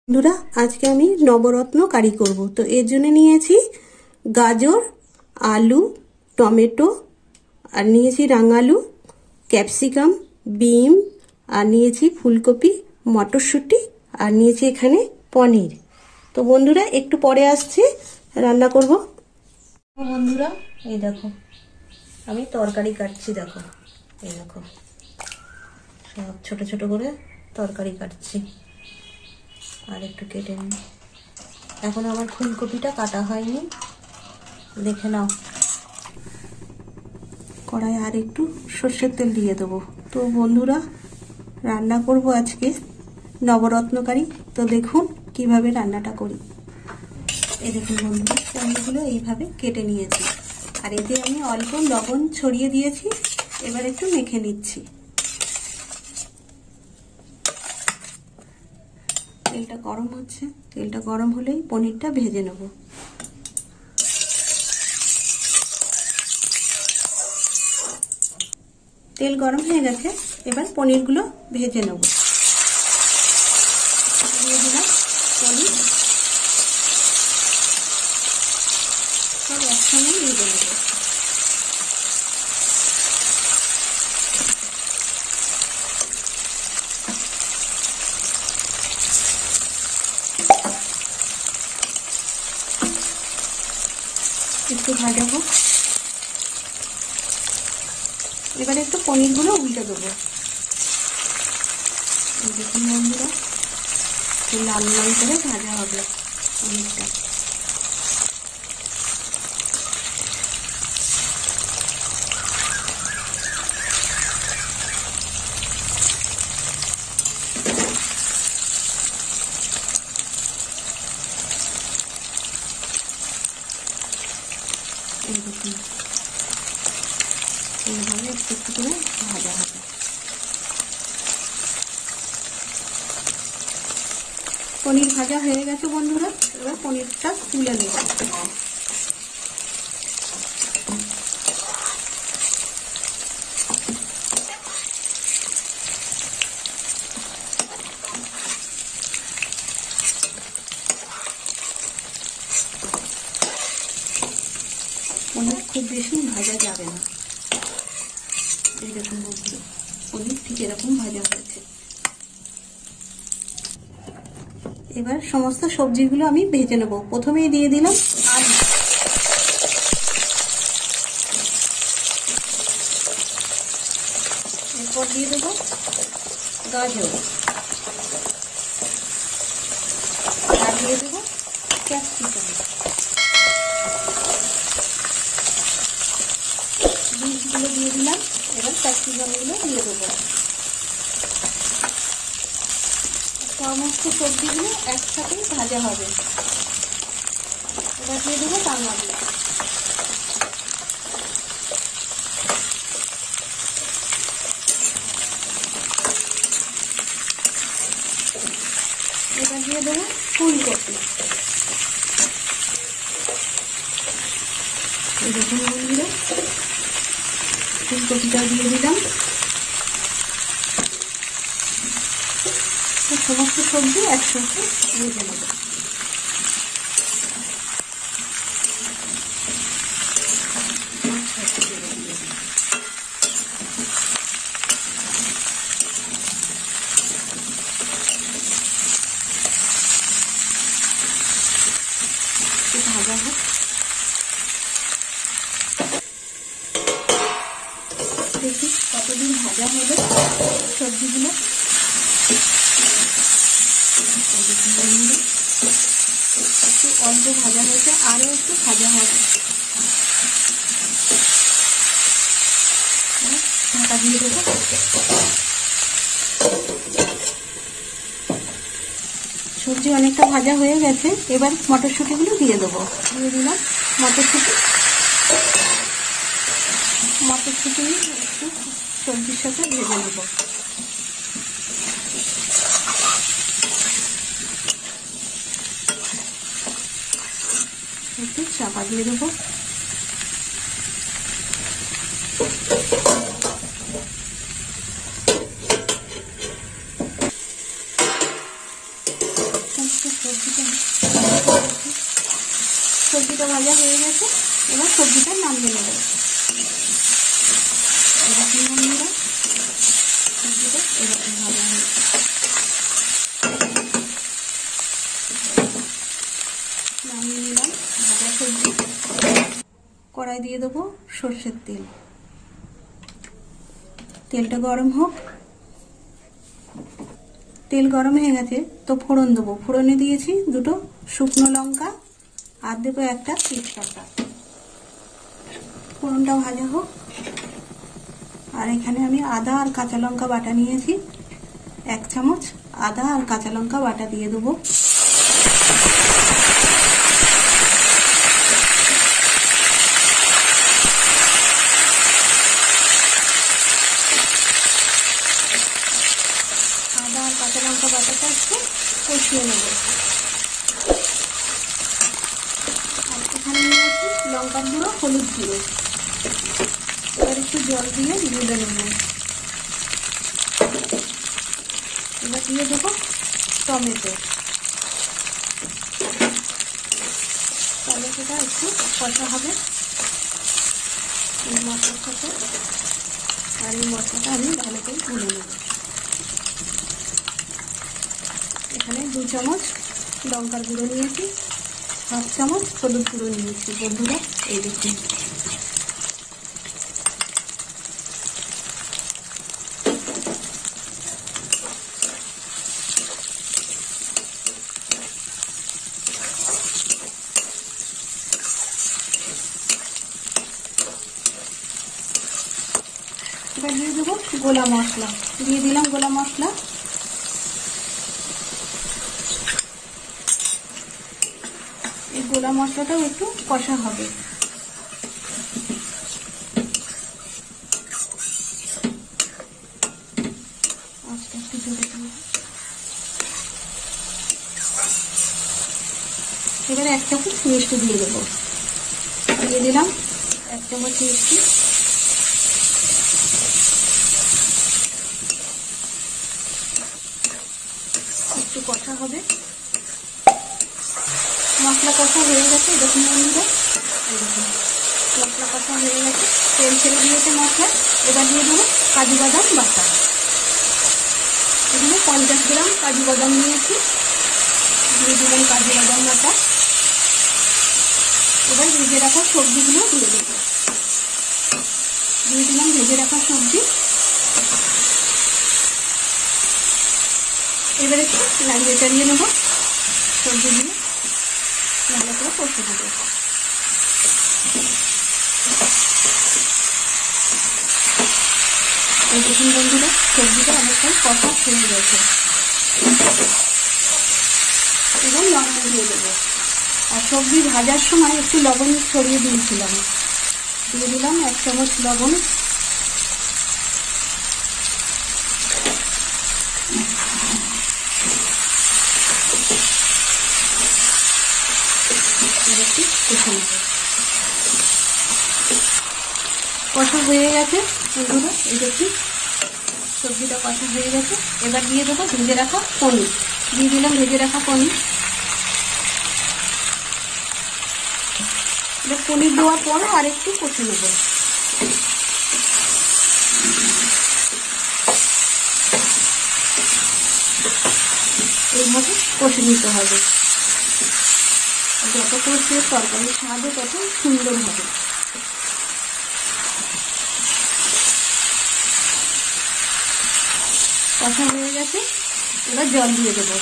বন্ধুরা আজকে আমি নবরত্ন কারি করব। তো এর জন্য নিয়েছি গাজর, আলু, টমেটো, আর নিয়েছি রাঙালু, ক্যাপসিকাম, বিম, আর নিয়েছি ফুলকপি, মটরশুঁটি, আর নিয়েছি এখানে পনির। তো বন্ধুরা একটু পরে আসছি, রান্না করব। বন্ধুরা এই দেখো আমি তরকারি কাটছি, দেখো এই দেখো সব ছোট ছোট করে তরকারি কাটছি। আর একটু কেটে নিই। এখন আমার ফুলকপিটা কাটা হয়নি, দেখে নাও। কড়াই আর একটু সর্ষের তেল দিয়ে দেবো। তো বন্ধুরা রান্না করব আজকে নবরত্ন কারি। তো দেখুন কিভাবে রান্নাটা করি। এই দেখুন বন্ধুরা, পনিরগুলো এইভাবে কেটে নিয়েছি, আর এতে আমি অল্প লবণ ছড়িয়ে দিয়েছি। এবার একটু মেখে নিচ্ছি। তেলটা গরম হচ্ছে, তেলটা গরম হলেই পনিরটা ভেজে নেব। তেল গরম হয়ে গেছে, এবার পনিরগুলো ভেজে নেব। দিয়ে দিলাম পনির, সব একসঙ্গে ভেজে নেব। একটু ভাজা হোক। এবারে একটু পনিরগুলো উল্টে দেবো। দেখুন বন্ধুরা লাল লাল করে ভাজা হবে পনিরটা। এই দেখুন এইভাবে একটু একটু করে ভাজা হবে। পনির ভাজা হয়ে গেছে বন্ধুরা, এবার পনিরটা তুলে নেব। পনির খুব বেশি ভাজা যাবে না। এই দেখুন বন্ধুরা পনির ঠিক এরকম ভাজা হয়েছে। এবার সমস্ত সবজিগুলো আমি ভেজে নেব। প্রথমেই দিয়ে দিলাম আলু, এরপর দিয়ে দেবো গাজর, আর দিয়ে দেবো ক্যাপসিকাম, বিনসগুলো দিয়ে দিলাম। এবার ক্যাপসিকামগুলো দিয়ে দেবো। সমস্ত সবজিগুলো একসাথে ভাজা হবে। এবার দিয়ে দেবো রাঙালু, এবার দিয়ে দেবো ফুলকপি। দেখুন বন্ধুরা ফুলকপিটা দিয়ে দিলাম। সমস্ত সবজি একসাথে ভেজে নেব। ভাজা হোক। দেখি কতদিন ভাজা হবে সবজিগুলো। একটু অল্প ভাজা হয়েছে, আরো একটু ভাজা হবে। ঢাকা দিয়ে দেবো। সবজি অনেকটা ভাজা হয়ে গেছে, এবার মটরশুঁটিগুলো দিয়ে দেবো। দিয়ে দিলাম মটরশুঁটি। মটরশুঁটি একটু সবজির সাথে ভেজে নেব। একটু চাপা দিয়ে দেবো। সবজিটা ভাজা হয়ে গেছে, এবার সবজিটা নামিয়ে নেব। এরকম বন্ধুরা সবজিটা এরকম ভাজা হয়ে নামিয়ে নিলাম ভাজা সবজি। কড়াই দিয়ে দেবো সর্ষের তেল, তেলটা গরম হোক। তেল গরম হয়ে গেছে তো ফোড়ন দেবো। ফোড়নে দিয়েছি দুটো শুকনো লঙ্কা আর দেবো একটা তেজপাতা। ফোড়নটা ভাজা হোক। আর এখানে আমি আদা আর কাঁচা লঙ্কা বাটা নিয়েছি, 1 চামচ আদা আর কাঁচা লঙ্কা বাটা দিয়ে দেবো। আদা আর কাঁচা লঙ্কা বাটাটা একটু কষিয়ে নেব। আর এখানে নিয়েছি লঙ্কার গুঁড়ো, হলুদ গুঁড়ো। এবার একটু জল দিয়ে গুলে নেব। এবার দিয়ে দেবো টমেটো। টমেটোটা একটু কষা হবে এই মশলার সাথে। আর এই মশলাটা আমি ভালো করে গুলে নেব। এখানে 2 চামচ লঙ্কার গুঁড়ো নিয়েছি, 1/2 চামচ হলুদ গুঁড়ো নিয়েছি। বন্ধুরা এই দেখুন, এবার দিয়ে দেবো গোলা মশলা। দিয়ে দিলাম গোলা মশলা। এই গোলা মশলাটাও একটু কষা হবে। আস্তে আস্তে জোরে দিই। এবারে 1 চামচ মিষ্টি দিয়ে দেবো। দিয়ে দিলাম 1 চামচ মিষ্টি। একটু কষা হবে। মশলা কষা হয়ে গেছে, দেখুন বন্ধুরা, এই দেখুন মশলা কষা হয়ে গেছে, তেল ছেড়ে দিয়েছে মশলা। এবার দিয়ে দেবো কাজু বাদাম বাটা। এখানে 50 গ্রাম কাজু বাদাম নিয়েছি, দিয়ে দিলাম কাজু বাদাম বাটা। এবার ভেজে রাখা সবজিগুলো দিয়ে দেবো। দিয়ে দিলাম ভেজে রাখা সবজি। এবার একটু নাড়িয়ে চাড়িয়ে নেবো সবজিগুলো, ভালো করে কষে দেবো। এই দেখুন বন্ধুরা সবজিটা অনেকটাই কষা হয়ে গেছে। এবার লবণ দিয়ে দেবো। আর সবজি ভাজার সময় একটু লবণ ছড়িয়ে দিয়েছিলাম, দিয়ে দিলাম 1 চামচ লবণ। কষা হয়ে গেছে বন্ধুরা, এই দেখুন সবজিটা কষা হয়ে গেছে। এবার দিয়ে দেবো ভেজে রাখা পনির। দিয়ে দিলাম ভেজে রাখা পনির। এবার পনির দেওয়ার পরে আর একটু কষে নেব। এইভাবে কষে নিতে হবে। যত কষে তরকারির স্বাদও তত সুন্দর হবে। কষা হয়ে গেছে, এবার জল দিয়ে দেবো।